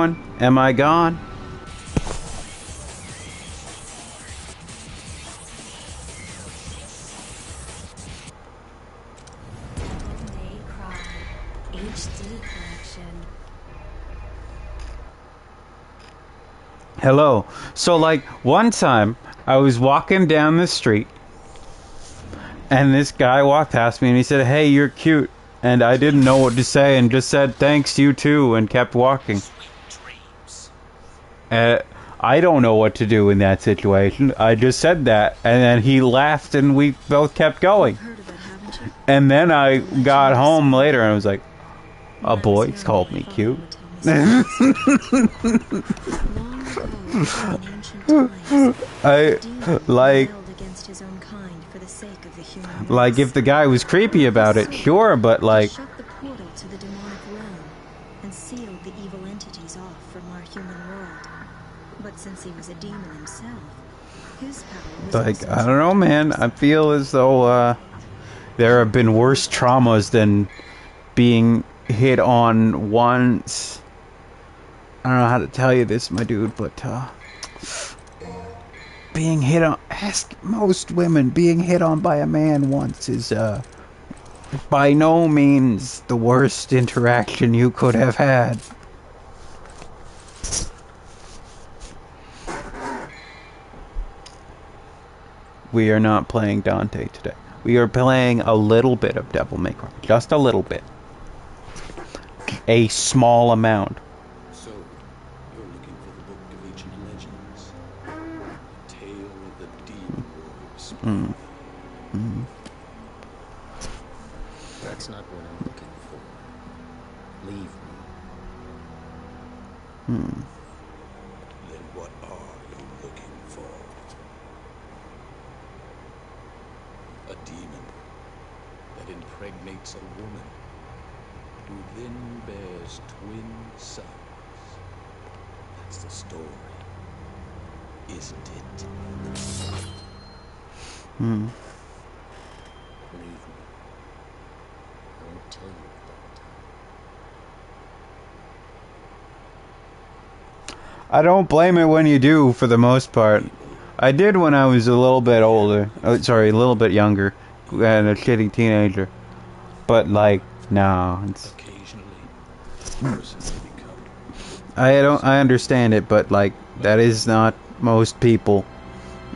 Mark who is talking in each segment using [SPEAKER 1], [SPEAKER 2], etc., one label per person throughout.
[SPEAKER 1] going? Am I gone? Hello. So, like, one time, I was walking down the street, and this guy walked past me, and he said, "Hey, you're cute." And I didn't know what to say, and just said, "Thanks, you too," and kept walking. I don't know what to do in that situation. I just said that, and then he laughed, and we both kept going. And then I got home later, and I was like, a boy's called me cute. Like if the guy was creepy about it, sure, but like
[SPEAKER 2] shut the portal to the demonic realm and sealed the evil entities off from our human world. But since he was a demon himself, his power was
[SPEAKER 1] like I don't know, man. I feel as though there have been worse traumas than being hit on once. I don't know how to tell you this, my dude, but being hit on, ask most women, being hit on by a man once is by no means the worst interaction you could have had. We are not playing Dante today. We are playing a little bit of Devil May Cry. Just a little bit. A small amount.
[SPEAKER 3] So, you're looking for the Book of Ancient Legends. A tale of the demon wars. That's not what I'm looking for. Leave me. Then what are you looking for? A demon that impregnates a woman, who then bears twin sons. That's the story, isn't it? Believe me, I won't tell you at that time.
[SPEAKER 1] I don't blame it when you do, for the most part. I did when I was a little bit older. Oh, sorry, a little bit younger. And a shitty teenager. But, like, no. It's... I understand it, but, like, that is not most people,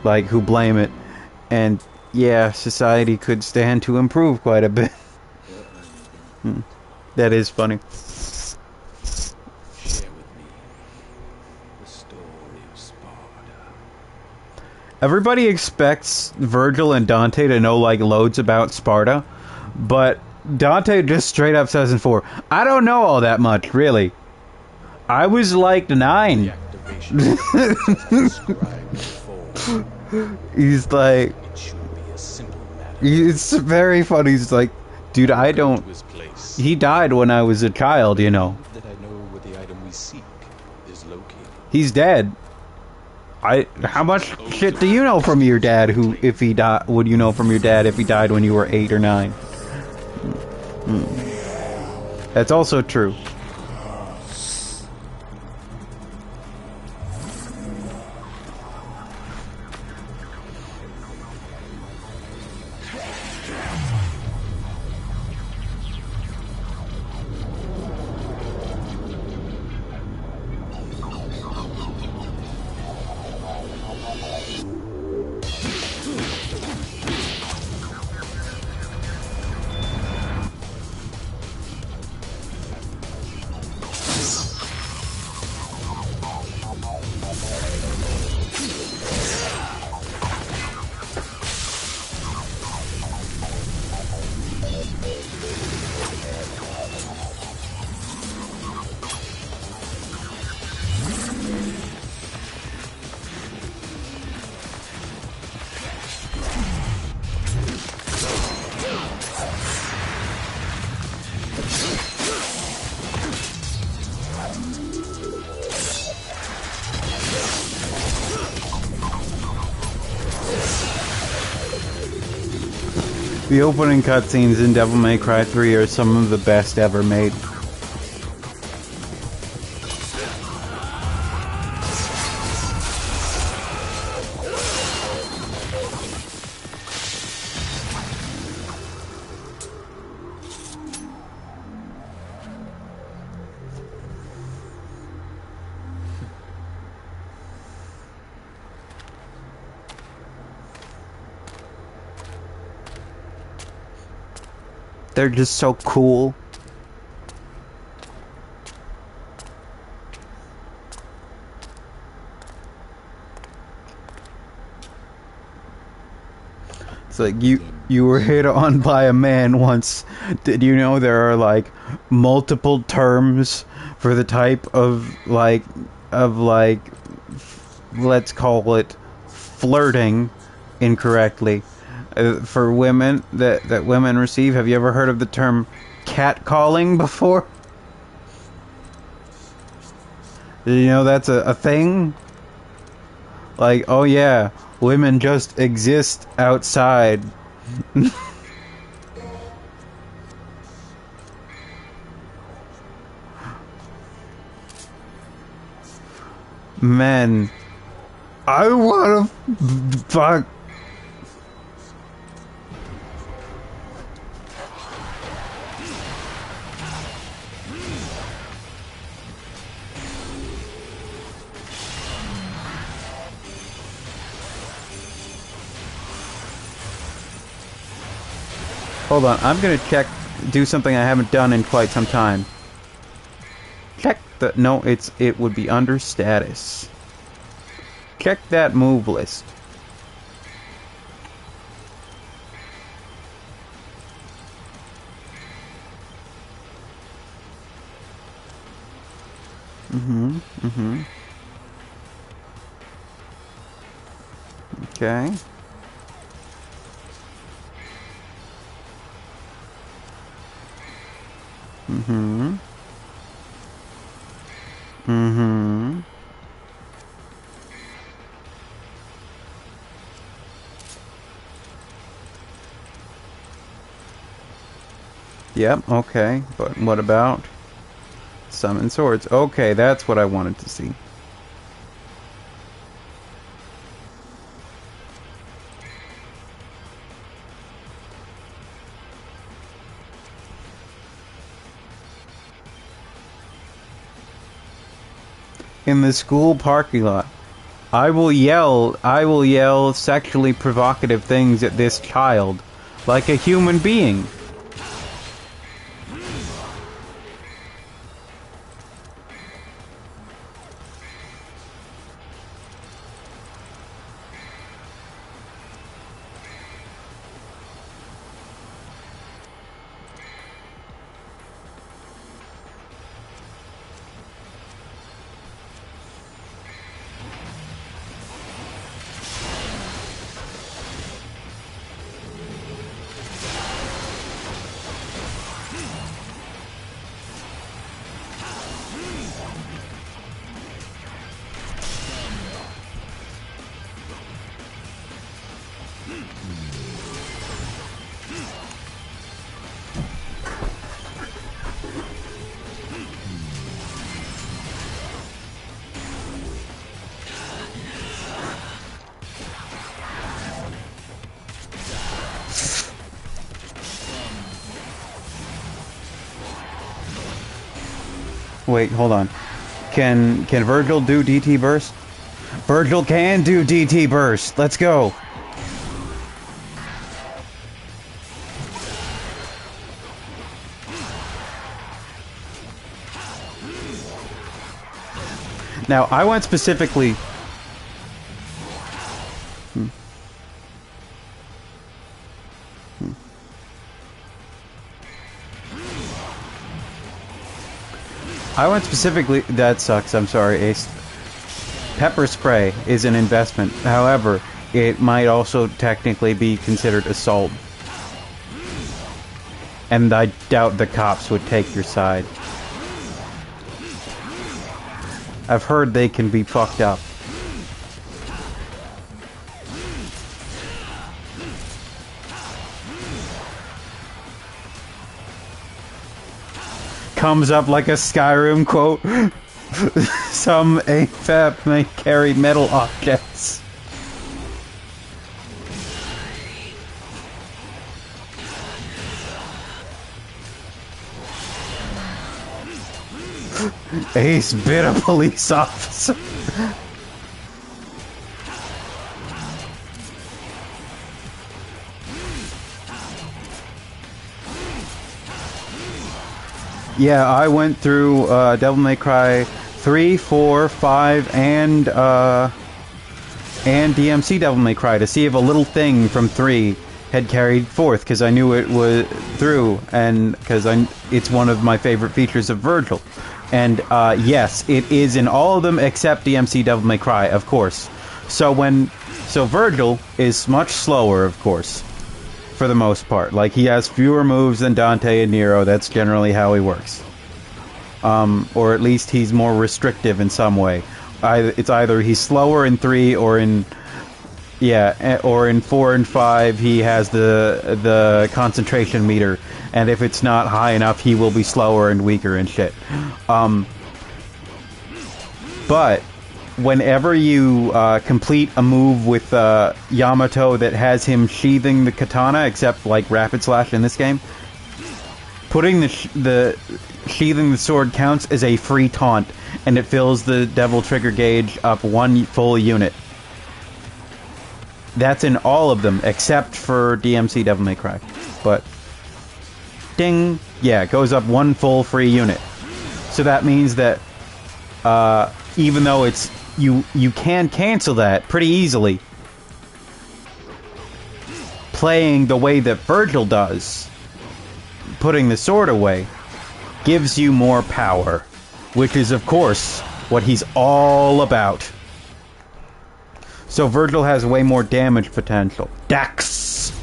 [SPEAKER 1] like, who blame it. And, yeah, society could stand to improve quite a bit. That is funny. Everybody expects Virgil and Dante to know, like, loads about Sparta, but Dante just straight up says in 4, I don't know all that much, really. I was, like, 9. He's like... It's very funny. He's like, dude, I don't... He died when I was a child, you know. He's dead. How much shit do you know from your dad? Who, if he died, would you know from your dad if he died when you were 8 or 9? That's also true. The opening cutscenes in Devil May Cry 3 are some of the best ever made. They're just so cool. It's like you were hit on by a man once. Did you know there are like multiple terms for the type of like let's call it flirting incorrectly for women that women receive? Have you ever heard of the term catcalling before? Did you know that's a thing? Like, oh yeah, women just exist outside. Men, I wanna fuck. Hold on, I'm gonna do something I haven't done in quite some time. Check the, no, it would be under status. Check that move list. Okay. Yep, okay. But what about summon swords? Okay, that's what I wanted to see. In the school parking lot, I will yell sexually provocative things at this child like a human being. Wait, hold on. Can Virgil do DT burst? Virgil can do DT burst. Let's go. Now, I went specifically... That sucks, I'm sorry, Ace. Pepper spray is an investment. However, it might also technically be considered assault. And I doubt the cops would take your side. I've heard they can be fucked up. Comes up like a Skyrim quote. Some AFAP may carry metal objects. Ace bit a police officer. Yeah, I went through Devil May Cry 3, 4, 5, and DMC Devil May Cry to see if a little thing from 3 had carried forth, because I knew it was through, and because it's one of my favorite features of Virgil. And yes, it is in all of them except DMC Devil May Cry, of course. So Virgil is much slower, of course, for the most part. Like, he has fewer moves than Dante and Nero. That's generally how he works. Or at least he's more restrictive in some way. It's either he's slower in 3 or in... Yeah, or in 4 and 5 he has the concentration meter, and if it's not high enough he will be slower and weaker and shit. But whenever you complete a move with Yamato that has him sheathing the katana, except like Rapid Slash in this game, putting the sheathing the sword counts as a free taunt, and it fills the Devil Trigger gauge up 1 full unit. That's in all of them, except for DMC Devil May Cry. But, ding, yeah, it goes up 1 full free unit. So that means that, even though it's, you can cancel that pretty easily, playing the way that Virgil does, putting the sword away, gives you more power, which is, of course, what he's all about. So Virgil has way more damage potential. Dex!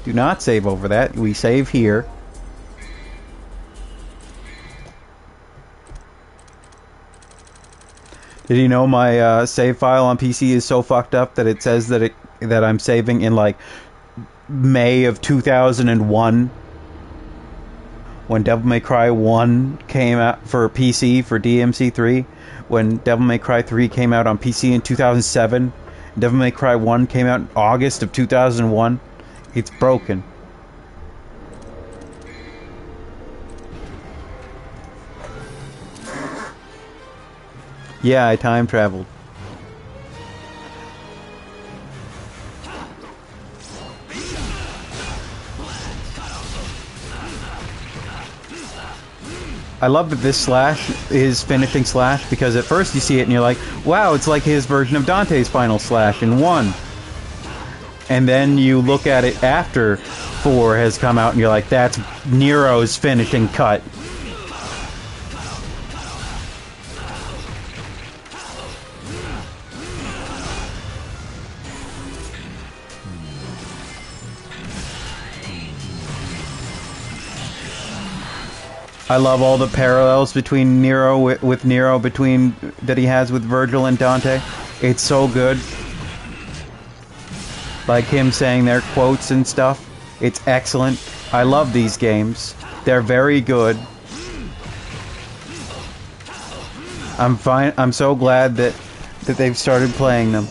[SPEAKER 1] Do not save over that. We save here. Did you know my save file on PC is so fucked up that it says that I'm saving in like May of 2001? When Devil May Cry 1 came out for PC, for DMC3, when Devil May Cry 3 came out on PC in 2007, Devil May Cry 1 came out in August of 2001, it's broken. Yeah, I time traveled. I love that this slash is finishing slash, because at first you see it and you're like, wow, it's like his version of Dante's final slash in 1. And then you look at it after 4 has come out and you're like, that's Nero's finishing cut. I love all the parallels between Nero with Nero that he has with Virgil and Dante. It's so good. Like him saying their quotes and stuff. It's excellent. I love these games. They're very good. I'm fine. I'm so glad that they've started playing them.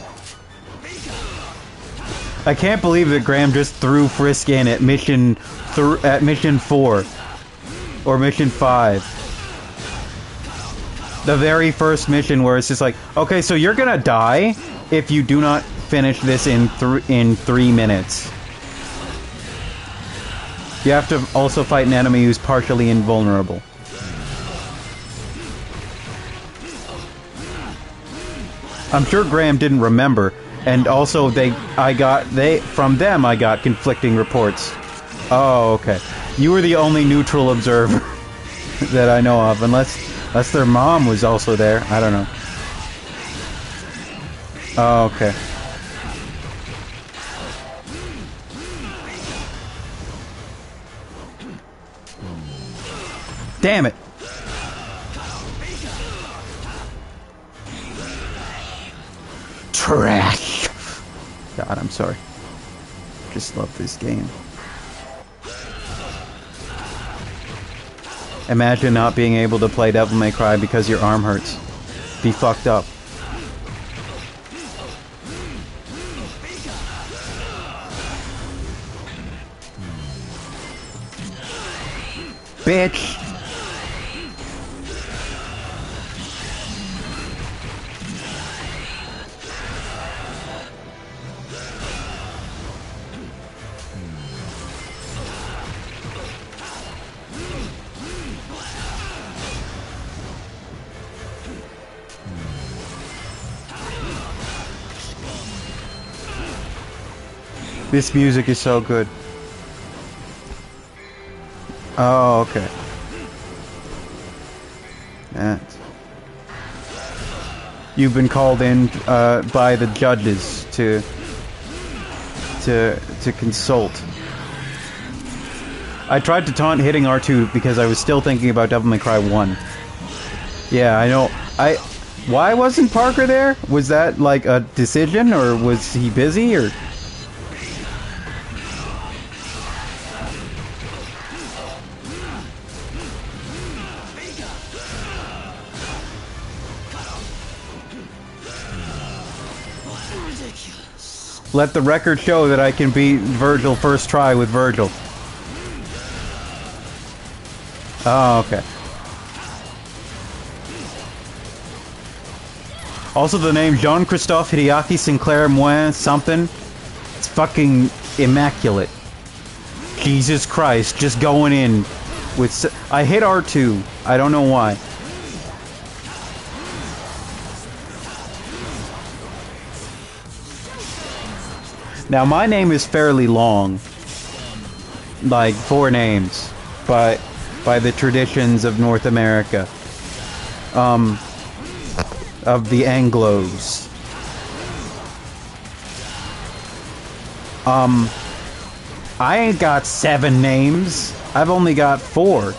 [SPEAKER 1] I can't believe that Graham just threw Frisk in at mission 4. Or mission 5. The very first mission where it's just like, okay, so you're gonna die if you do not finish this in 3 minutes. You have to also fight an enemy who's partially invulnerable. I'm sure Graham didn't remember, and also from them I got conflicting reports. Oh, okay. You were the only neutral observer that I know of, unless their mom was also there. I don't know. Oh, okay. Damn it! Trash! God, I'm sorry. Just love this game. Imagine not being able to play Devil May Cry because your arm hurts. Be fucked up. Bitch! This music is so good. Oh, okay. That's... You've been called in by the judges to consult. I tried to taunt hitting R2 because I was still thinking about Devil May Cry 1. Yeah, I know. Why wasn't Parker there? Was that like a decision, or was he busy, or? Let the record show that I can beat Virgil first try with Virgil. Oh, okay. Also, the name Jean-Christophe Hideaki Sinclair Moin something. It's fucking immaculate. Jesus Christ, just going in with... I hit R2. I don't know why. Now, my name is fairly long. Like, 4 names. But by the traditions of North America. Of the Anglos. I ain't got 7 names. I've only got 4.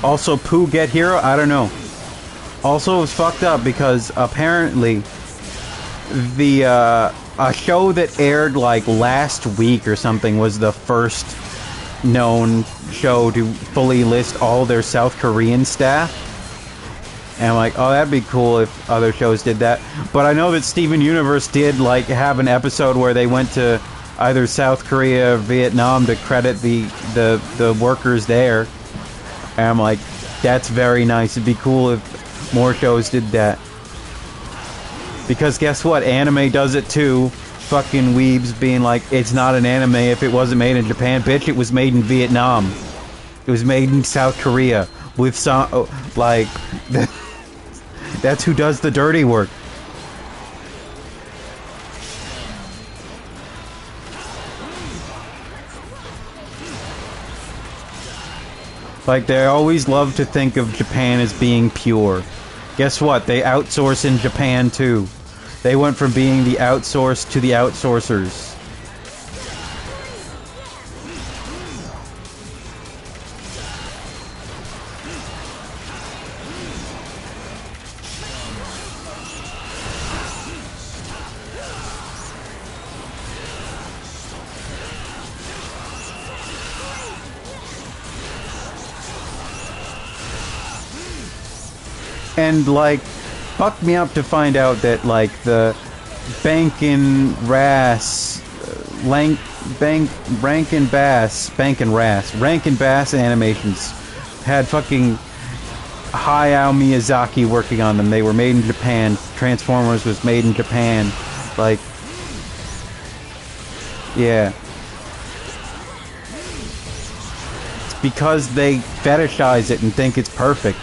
[SPEAKER 1] Also, Pooh Get Hero? I don't know. Also, it was fucked up because apparently the, a show that aired like last week or something was the first known show to fully list all their South Korean staff. And I'm like, oh, that'd be cool if other shows did that. But I know that Steven Universe did like have an episode where they went to either South Korea or Vietnam to credit the workers there. And I'm like, that's very nice. It'd be cool if more shows did that. Because guess what? Anime does it too. Fucking weebs being like, it's not an anime if it wasn't made in Japan. Bitch, it was made in Vietnam. It was made in South Korea. With some... like... that's who does the dirty work. Like, they always love to think of Japan as being pure. Guess what? They outsource in Japan, too. They went from being the outsourced to the outsourcers. And, like, fuck me up to find out that, like, the Rankin Bass animations had fucking Hayao Miyazaki working on them. They were made in Japan. Transformers was made in Japan. Like, yeah. It's because they fetishize it and think it's perfect.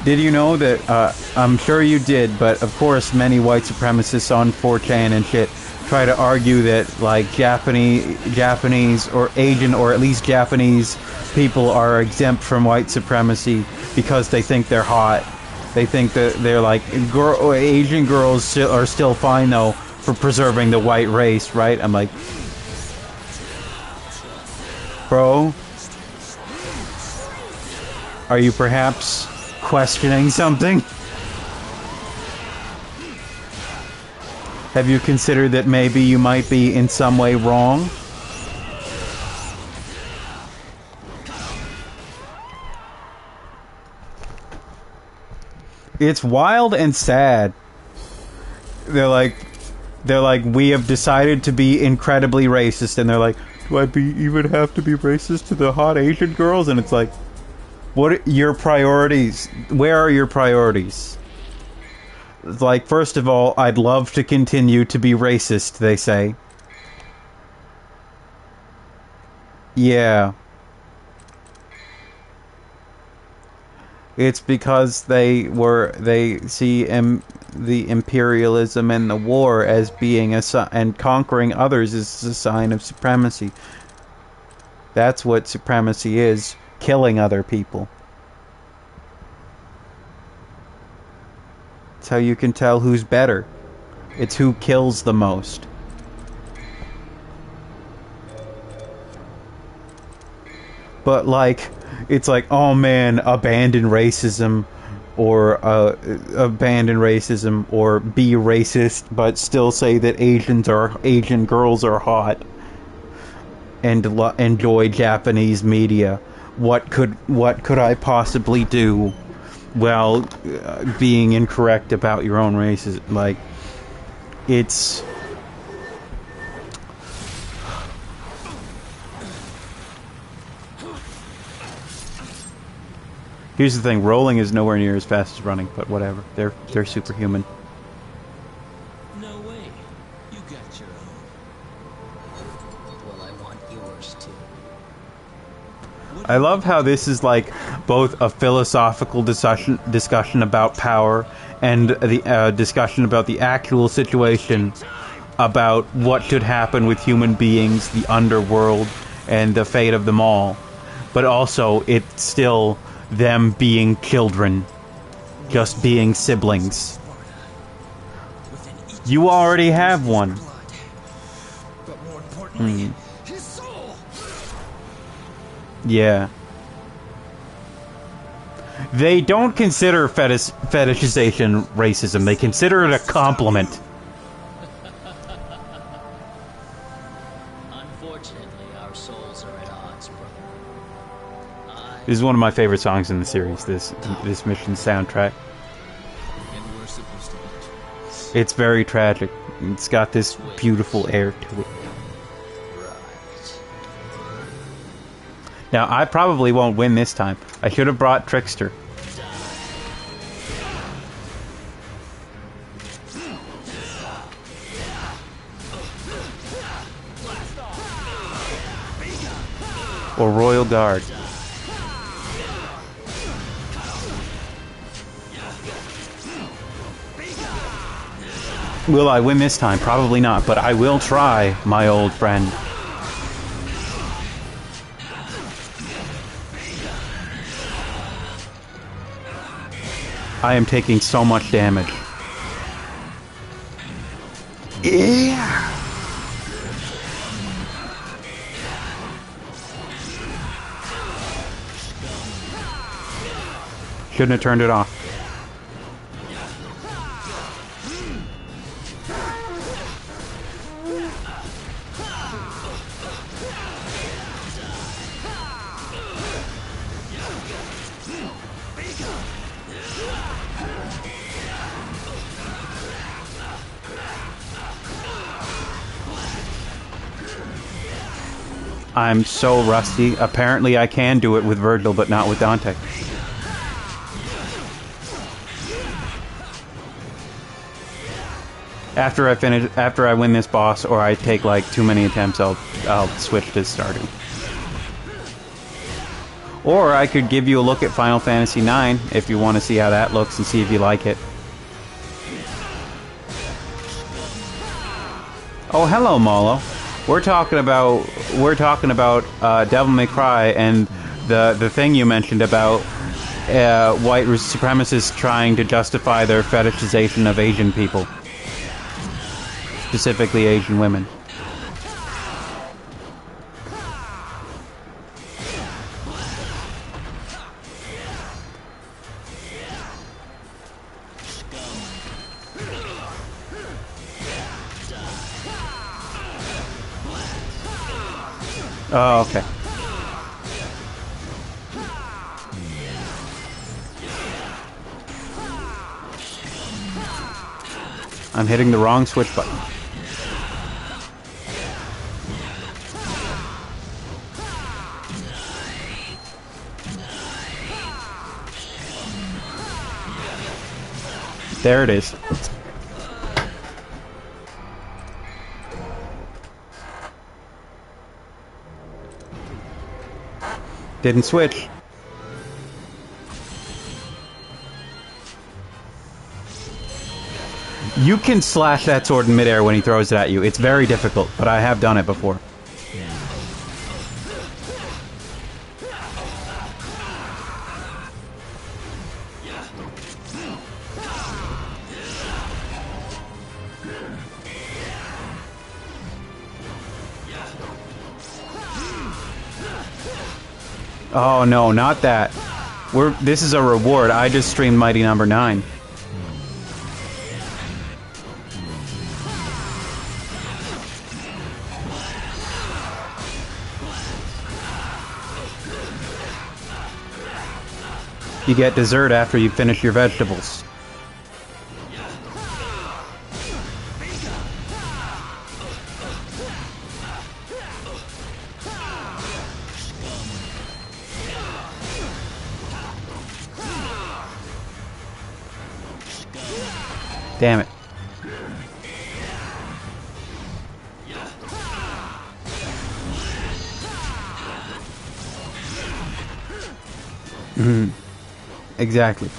[SPEAKER 1] Did you know that, I'm sure you did, but of course many white supremacists on 4chan and shit try to argue that, like, Japanese or Asian or at least Japanese people are exempt from white supremacy because they think they're hot. They think that they're like, Asian girls are still fine though for preserving the white race, right? I'm like, bro, are you perhaps questioning something? Have you considered that maybe you might be in some way wrong? It's wild and sad. They're like, we have decided to be incredibly racist, and they're like, do I even have to be racist to the hot Asian girls? And it's like, what are your priorities? Where are your priorities? Like, first of all, I'd love to continue to be racist, they say. Yeah. It's because they see the imperialism and the war as being and conquering others is a sign of supremacy. That's what supremacy is, killing other people. It's how you can tell who's better. It's who kills the most. But like, it's like, oh man, abandon racism, or be racist, but still say that Asian girls are hot, and enjoy Japanese media. What could I possibly do? Well, being incorrect about your own race is like, it's. Here's the thing: rolling is nowhere near as fast as running, but whatever. They're superhuman.
[SPEAKER 3] No way. You got your own.
[SPEAKER 4] Well, I want yours too.
[SPEAKER 1] I love how this is like both a philosophical discussion about power and the discussion about the actual situation about what should happen with human beings, the underworld, and the fate of them all. But also, it's still them being children, just being siblings. You already have one.
[SPEAKER 3] But more importantly, his soul.
[SPEAKER 1] Yeah. They don't consider fetishization racism. They consider it a compliment.
[SPEAKER 4] Unfortunately, our souls are at odds, brother.
[SPEAKER 1] This is one of my favorite songs in the series, this mission soundtrack.
[SPEAKER 3] And we're supposed to be.
[SPEAKER 1] It's very tragic. It's got this beautiful air to it.
[SPEAKER 4] Right.
[SPEAKER 1] Now, I probably won't win this time. I should have brought Trickster. Or Royal Guard. Will I win this time? Probably not, but I will try, my old friend. I am taking so much damage. Yeah. Shouldn't have turned it off. I'm so rusty. Apparently I can do it with Virgil, but not with Dante. After I win this boss, or I take like too many attempts, I'll switch to starting. Or I could give you a look at Final Fantasy IX if you want to see how that looks and see if you like it. Oh, hello, Molo. We're talking about Devil May Cry and the thing you mentioned about white supremacists trying to justify their fetishization of Asian people, specifically Asian women. Oh, okay. I'm hitting the wrong switch button. There it is. Didn't switch. You can slash that sword in midair when he throws it at you. It's very difficult, but I have done it before. Oh no, not that. This is a reward. I just streamed Mighty Number 9. You get dessert after you finish your vegetables. Damn it. Mm-hmm. Exactly.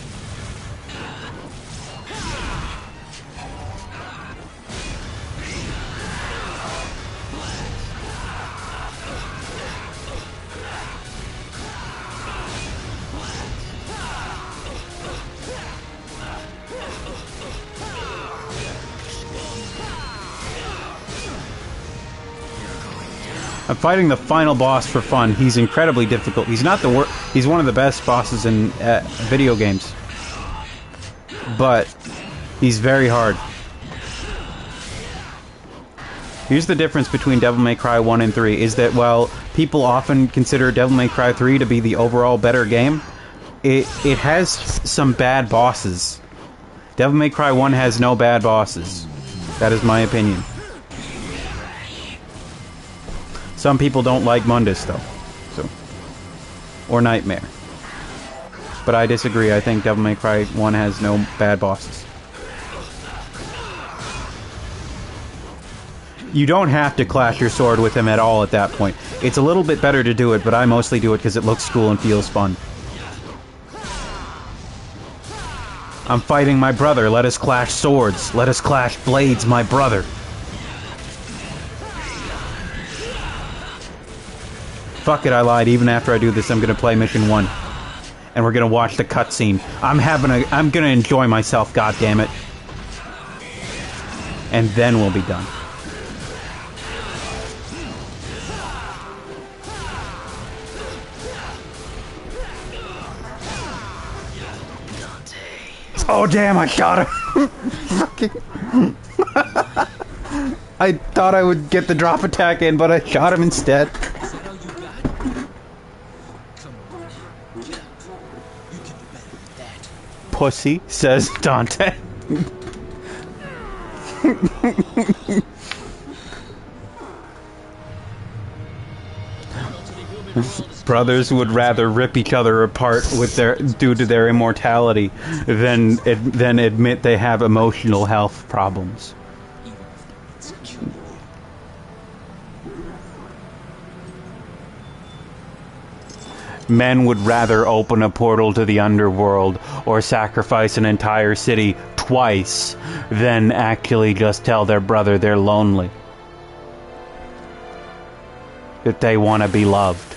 [SPEAKER 1] I'm fighting the final boss for fun. He's incredibly difficult. He's not the worst. He's one of the best bosses in video games. But he's very hard. Here's the difference between Devil May Cry 1 and 3, is that while people often consider Devil May Cry 3 to be the overall better game, it has some bad bosses. Devil May Cry 1 has no bad bosses. That is my opinion. Some people don't like Mundus, though. So, or Nightmare. But I disagree. I think Devil May Cry 1 has no bad bosses. You don't have to clash your sword with him at all at that point. It's a little bit better to do it, but I mostly do it because it looks cool and feels fun. I'm fighting my brother. Let us clash swords. Let us clash blades, my brother. Fuck it, I lied. Even after I do this, I'm gonna play Mission 1. And we're gonna watch the cutscene. I'm gonna enjoy myself, goddammit. And then we'll be done. Oh damn, I shot him! Fucking... I thought I would get the drop attack in, but I shot him instead. Pussy, says Dante. Brothers would rather rip each other apart due to their immortality than admit they have emotional health problems. Men would rather open a portal to the underworld or sacrifice an entire city twice than actually just tell their brother they're lonely. That they want to be loved.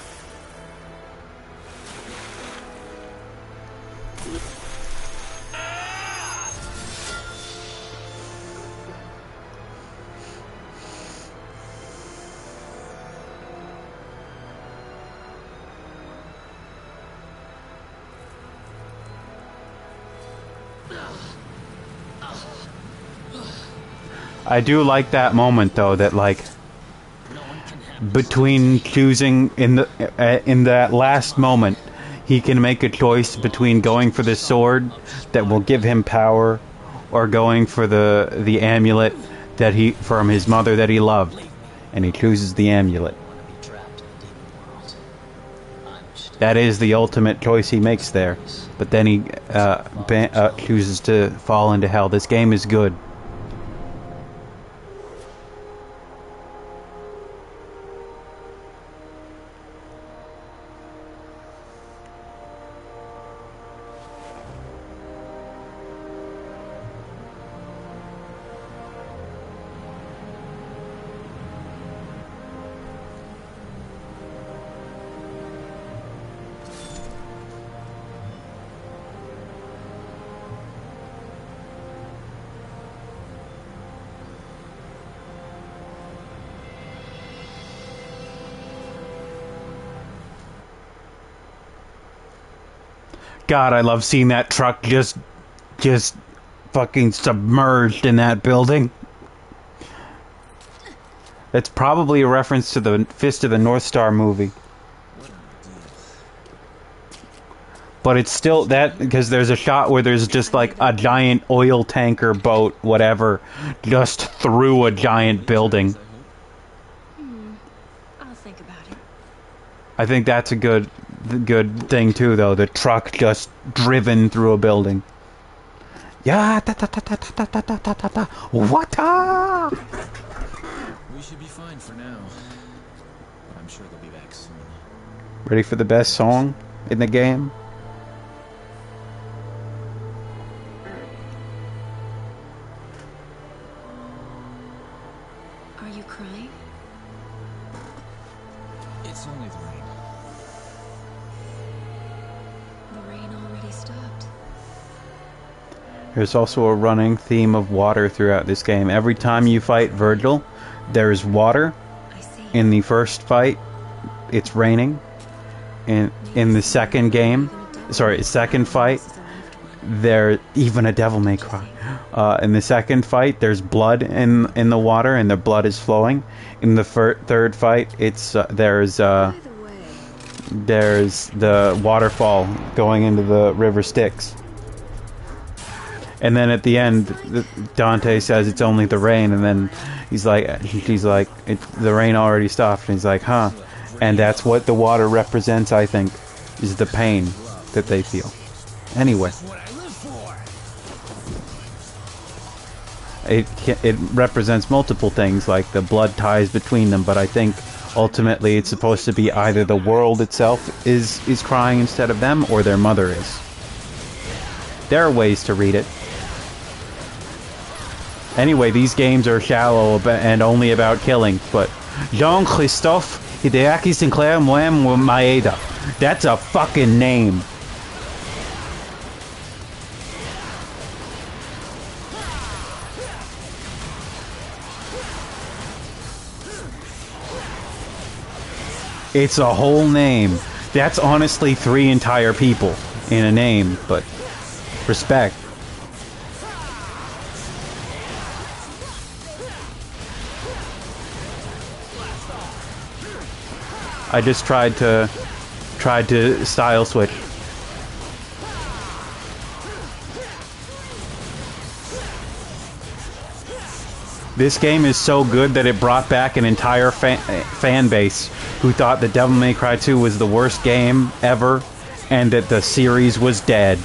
[SPEAKER 1] I do like that moment though, that like between choosing in that last moment, he can make a choice between going for the sword that will give him power or going for the amulet that from his mother that he loved, and he chooses the amulet. That is the ultimate choice he makes there, but then he chooses to fall into hell. This game is good. God, I love seeing that truck just fucking submerged in that building. That's probably a reference to the Fist of the North Star movie. But it's still that, because there's a shot where there's just like a giant oil tanker boat, whatever, just through a giant building.
[SPEAKER 2] I'll think about it.
[SPEAKER 1] I think that's a good thing too, though. The truck just driven through a building. Yeah, what?
[SPEAKER 3] We should be fine for now. I'm sure they'll be back soon.
[SPEAKER 1] Ready for the best song in the game?
[SPEAKER 2] Are you crying?
[SPEAKER 3] It's only the rain.
[SPEAKER 2] The rain already stopped.
[SPEAKER 1] There's also a running theme of water throughout this game. Every time you fight Virgil, there's water.
[SPEAKER 2] I see.
[SPEAKER 1] In the first fight, it's raining. In the second game, second fight, there even a devil may cry. In the second fight, there's blood in the water, and the blood is flowing. In the third fight, it's there's
[SPEAKER 2] By the way,
[SPEAKER 1] the waterfall going into the river Styx. And then at the end, Dante says it's only the rain, and then she's like, the rain already stopped, and he's like, huh? And that's what the water represents, I think, is the pain that they feel. Anyway, it represents multiple things, like the blood ties between them, but I think ultimately it's supposed to be either the world itself is crying instead of them, or their mother is. There are ways to read it. Anyway, these games are shallow and only about killing, but Jean-Christophe Hideaki Sinclair Moem Maeda. That's a fucking name. It's a whole name. That's honestly 3 entire people in a name, but respect. I just tried to style switch. This game is so good that it brought back an entire fan base who thought that Devil May Cry 2 was the worst game ever and that the series was dead.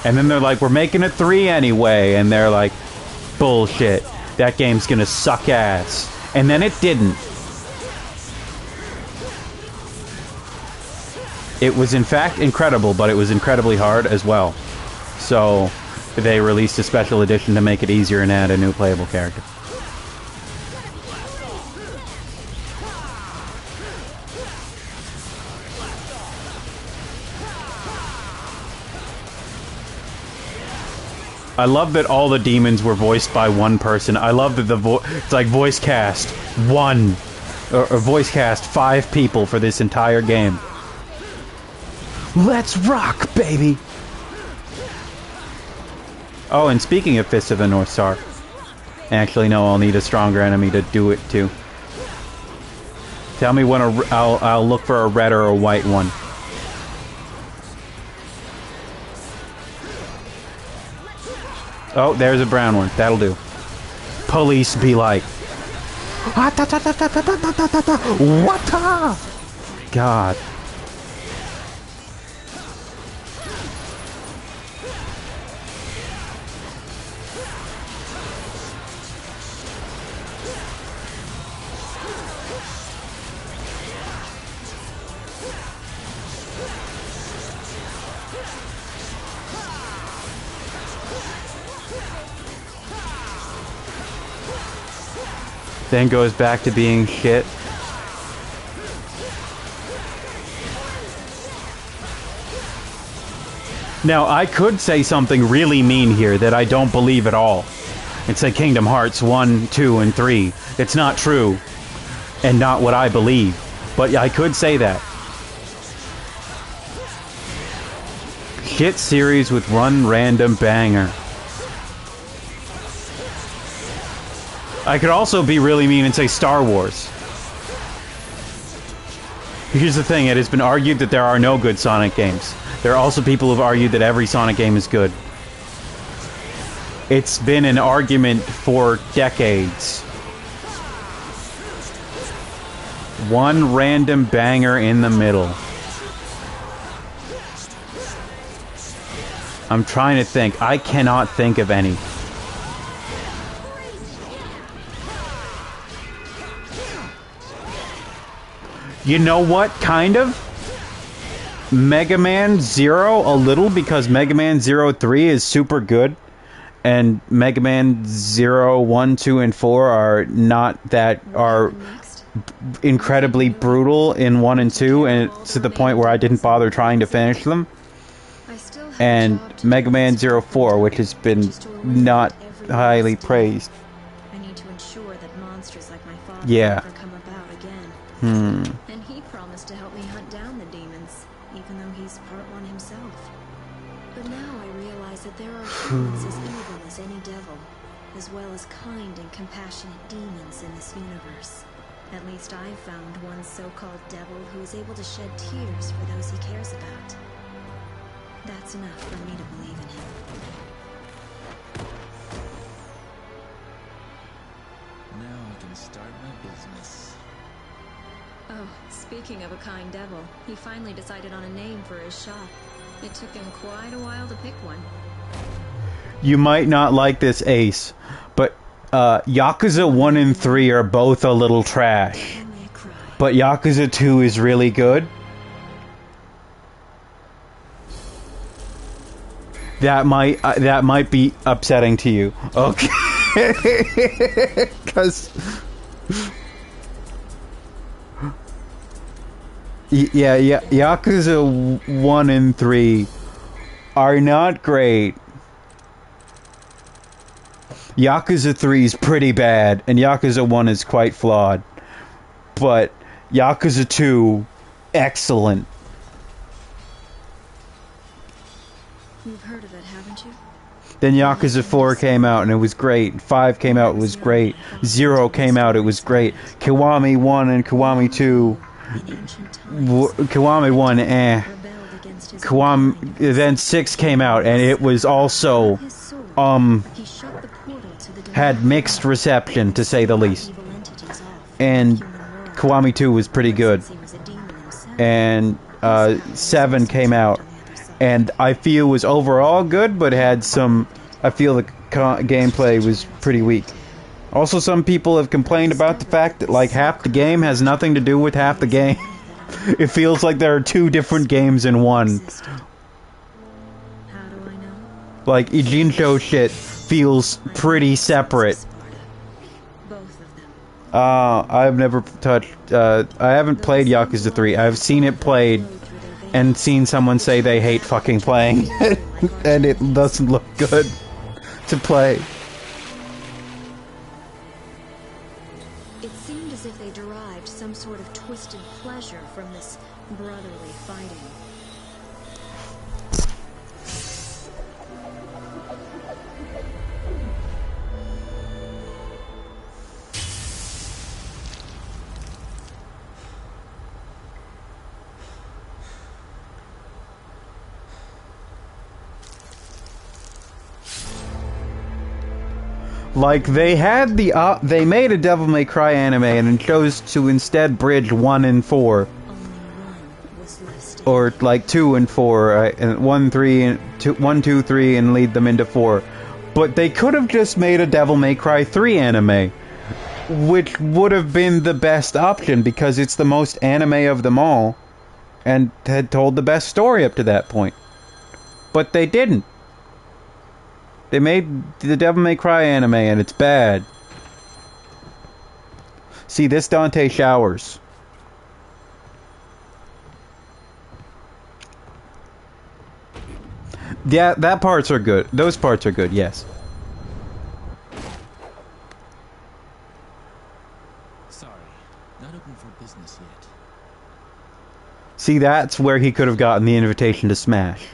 [SPEAKER 1] And then they're like, we're making a 3 anyway, and they're like, bullshit. That game's gonna suck ass. And then it didn't. It was in fact incredible, but it was incredibly hard as well. So they released a special edition to make it easier and add a new playable character. I love that all the demons were voiced by one person. I love that it's like voice cast 1 or voice cast 5 people for this entire game. Let's rock, baby! Oh, and speaking of Fist of the North Star, actually, no, I'll need a stronger enemy to do it too. Tell me when I'll look for a red or a white one. Oh, there's a brown one. That'll do. Police be like. What? God. Then goes back to being shit. Now, I could say something really mean here that I don't believe at all. And say Kingdom Hearts 1, 2, and 3. It's not true. And not what I believe. But I could say that. shit series with one random banger. I could also be really mean and say Star Wars. Here's the thing, it has been argued that there are no good Sonic games. There are also people who've argued that every Sonic game is good. It's been an argument for decades. One random banger in the middle. I'm trying to think. I cannot think of any. You know what? Kind of. Mega Man Zero a little, because Mega Man Zero 3 is super good. And Mega Man 0, 1, 2, and 4 are not that... are incredibly brutal in 1 and 2, and it's to the point where I didn't bother trying to finish them. And Mega Man 04, which has been not highly praised.
[SPEAKER 2] I need to ensure that monsters like my father
[SPEAKER 1] Yeah.
[SPEAKER 2] never come about again. And he promised to help me hunt down the demons, even though he's part one himself. But now I realize that there are humans as evil as any devil, as well as kind and compassionate demons in this universe. At least I've found one so-called devil who is able to shed tears for those he cares about. That's enough for me to believe in him.
[SPEAKER 5] Now I can start my business.
[SPEAKER 2] Oh, speaking of a kind devil, he finally decided on a name for his shop. It took him quite a while to pick one.
[SPEAKER 1] You might not like this, Ace, but Yakuza 1 and 3 are both a little trash. But Yakuza 2 is really good. That might be upsetting to you. Okay. Cuz yeah, Yakuza 1 and 3 are not great. Yakuza 3 is pretty bad, and Yakuza 1 is quite flawed. But Yakuza 2, excellent.
[SPEAKER 2] You've heard of it, haven't you?
[SPEAKER 1] Then Yakuza 4 came out, and it was great. 5 came out, it was great. 0 came out, it was great. Kiwami 1 and Kiwami 2... Kiwami 1, Kiwami... Then 6 came out, and it was also... had mixed reception, to say the least. And Kiwami 2 was pretty good. And 7 came out, and I feel was overall good, but had some... I feel the gameplay was pretty weak. Also, some people have complained about the fact that like half the game has nothing to do with half the game. It feels like there are two different games in one.
[SPEAKER 2] How do I know?
[SPEAKER 1] Like, Ijincho shit feels pretty separate.
[SPEAKER 2] Both of them.
[SPEAKER 1] I've never touched... I haven't played Yakuza 3. I've seen it played and seen someone say they hate fucking playing it. And it doesn't look good to play.
[SPEAKER 2] It seemed as if they derived some sort of twisted pleasure from this brotherly fighting.
[SPEAKER 1] Like, they had the... they made a Devil May Cry anime and chose to instead bridge 1 and 4.
[SPEAKER 2] Only one was listed.
[SPEAKER 1] Or, like, 2 and 4. And 1, 3, and 1, 2, 3, and lead them into 4. But they could have just made a Devil May Cry 3 anime. Which would have been the best option, because it's the most anime of them all. And had told the best story up to that point. But they didn't. They made the Devil May Cry anime, and it's bad. See, this Dante showers. Yeah, that parts are good. Those parts are good, yes.
[SPEAKER 5] Sorry, not open for business yet.
[SPEAKER 1] See, that's where he could have gotten the invitation to Smash.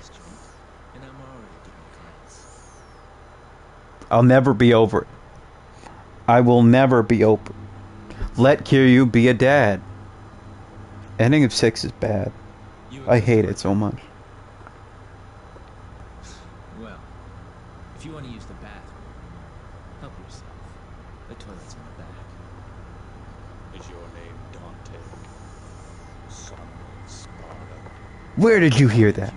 [SPEAKER 1] I'll never be over it. I will never be over. Let Kiryu be a dad. Ending of 6 is bad. I hate it so much.
[SPEAKER 5] Well, if you want to use the bathroom, help yourself. The toilet's in the back.
[SPEAKER 3] Is your name Dante? Son of Sparta?
[SPEAKER 1] Where did you hear that?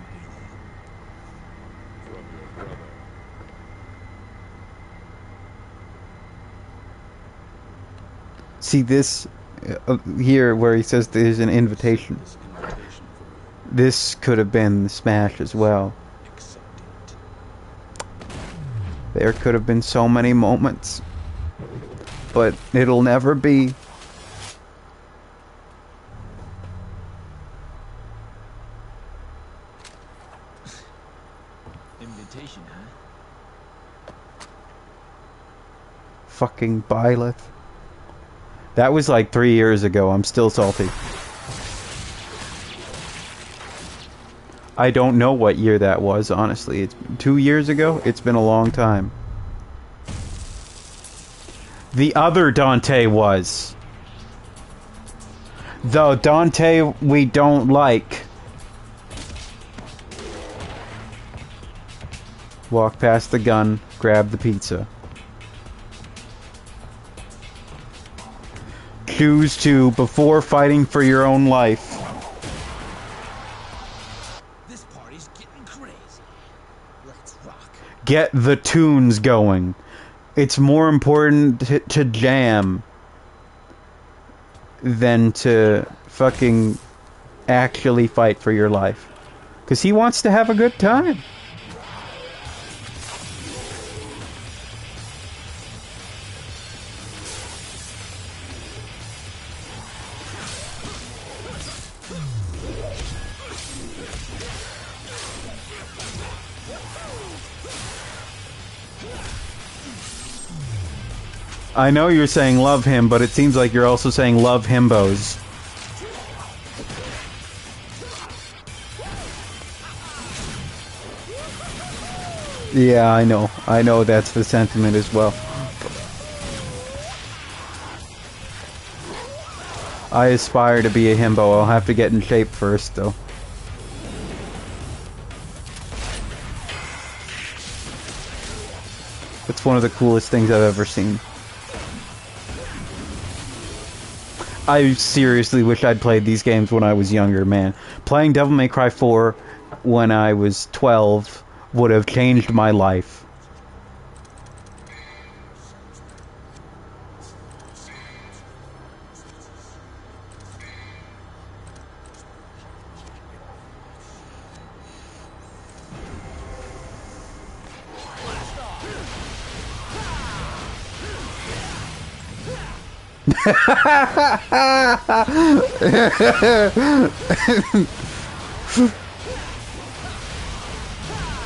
[SPEAKER 3] From your brother.
[SPEAKER 1] See this here where he says there's an invitation.
[SPEAKER 3] This invitation for you.
[SPEAKER 1] This could have been the Smash as well.
[SPEAKER 3] Accept it.
[SPEAKER 1] There could have been so many moments. But it'll never be.
[SPEAKER 5] Invitation, huh?
[SPEAKER 1] Fucking Byleth. That was like 3 years ago. I'm still salty. I don't know what year that was, honestly. It's 2 years ago? It's been a long time. The other Dante was. The Dante we don't like. Walk past the gun, grab the pizza. Choose to before fighting for your own life.
[SPEAKER 5] This party's getting crazy. Let's rock.
[SPEAKER 1] Get the tunes going. It's more important to jam than to fucking actually fight for your life. Because he wants to have a good time. I know you're saying love him, but it seems like you're also saying love himbos. Yeah, I know. I know that's the sentiment as well. I aspire to be a himbo. I'll have to get in shape first, though. It's one of the coolest things I've ever seen. I seriously wish I'd played these games when I was younger, man. Playing Devil May Cry 4 when I was 12 would have changed my life.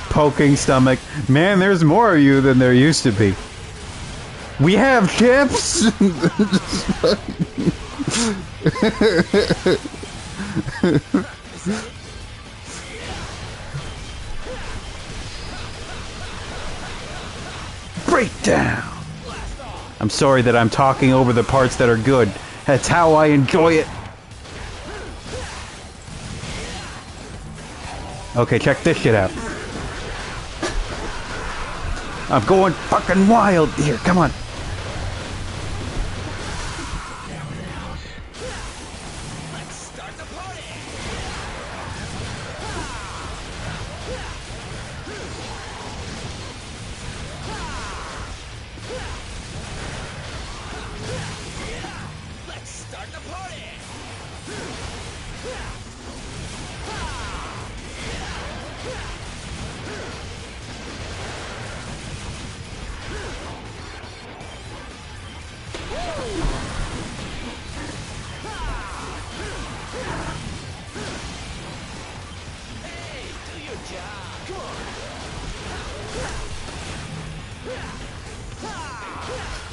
[SPEAKER 1] Poking stomach. Man, there's more of you than there used to be. We have chips. Breakdown. I'm sorry that I'm talking over the parts that are good. That's how I enjoy it. Okay, check this shit out. I'm going fucking wild here. Come on.
[SPEAKER 5] Let's start the party. Let's start the party.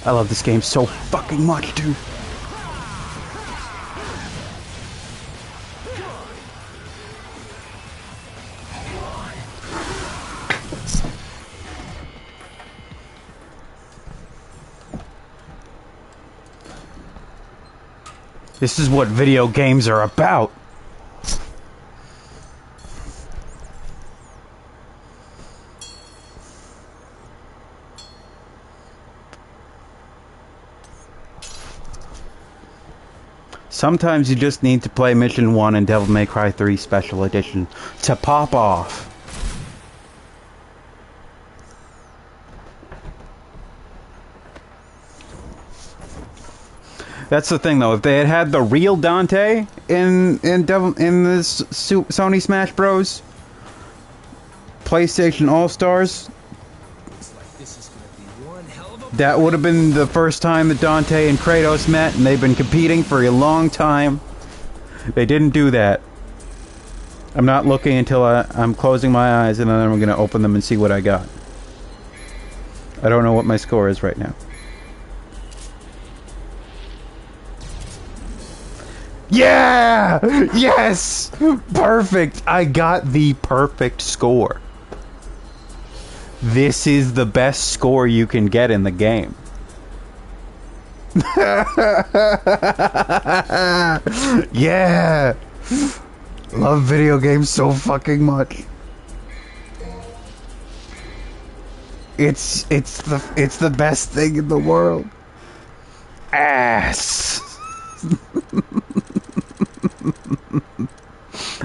[SPEAKER 1] I love this game so fucking much, dude. This is what video games are about. Sometimes you just need to play Mission 1 and Devil May Cry 3 Special Edition to pop off. That's the thing, though. If they had had the real Dante in this Sony Smash Bros. PlayStation All Stars, that would have been the first time that Dante and Kratos met, and they've been competing for a long time. They didn't do that. I'm not looking until I'm closing my eyes, and then I'm going to open them and see what I got. I don't know what my score is right now. Yeah! Yes! Perfect! I got the perfect score. This is the best score you can get in the game. Yeah! Love video games so fucking much. It's the best thing in the world. Ass.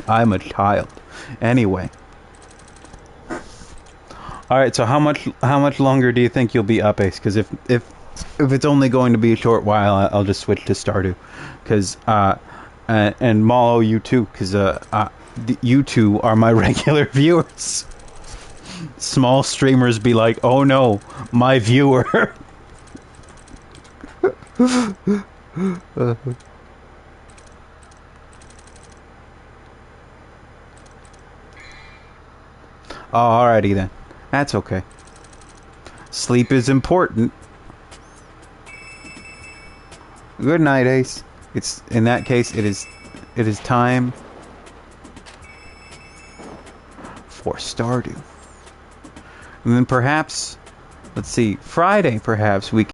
[SPEAKER 1] I'm a child. Anyway. Alright, so how much longer do you think you'll be up, Ace? Because if it's only going to be a short while, I'll just switch to Stardew. Because and Malo, you too, because you two are my regular viewers. Small streamers be like, oh no, my viewer. Oh, alrighty then. That's okay. Sleep is important. Good night, Ace. It's in that case it is time for Stardew. And then perhaps, let's see, Friday perhaps we